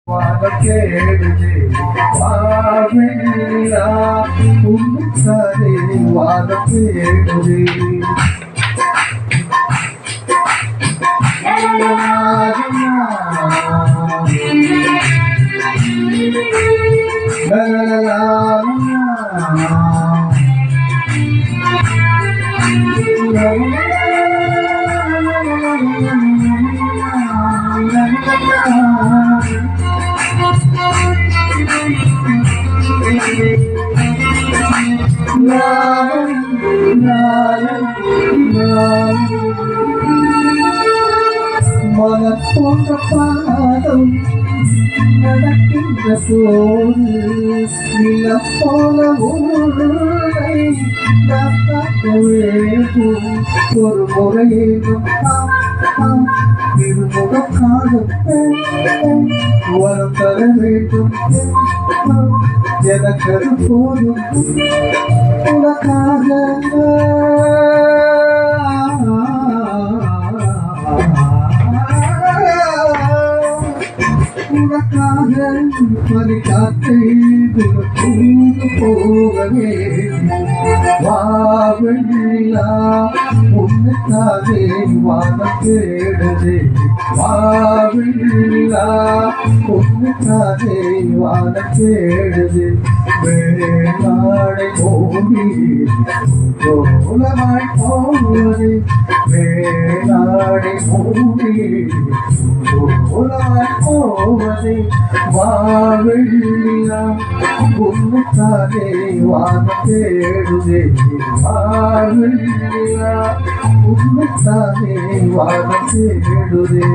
வானத்தேடுதே வாவெண்ணிலா உன்னித்தாரே வானத்தேடுதே மனம் போன்ற பாதம் நடக்கின்ற போது நிலம் போல ஊரை காக்க வேண்டும் ஒரு முறையேனும் இருமுகம் காணும் வரம் தர வேண்டும் எனக்கு போதும் உனக்காக உனக்காக பறிக்காத்தை தூது போகவே வாவெண்ணிலா உன்னைத்தானே வானம் தேடுதே வாவெண்ணிலா உன்னைத்தானே வானம் தேடுதே வேளாடை போகி கோலமாய் போவதே வேளாடை போகி கோலமாய் போவதே வாவெண்ணிலா உன்னைத்தானே வானம் தேடுதே வாவெண்ணிலா உன்னைத்தானே வானம் தேடுதே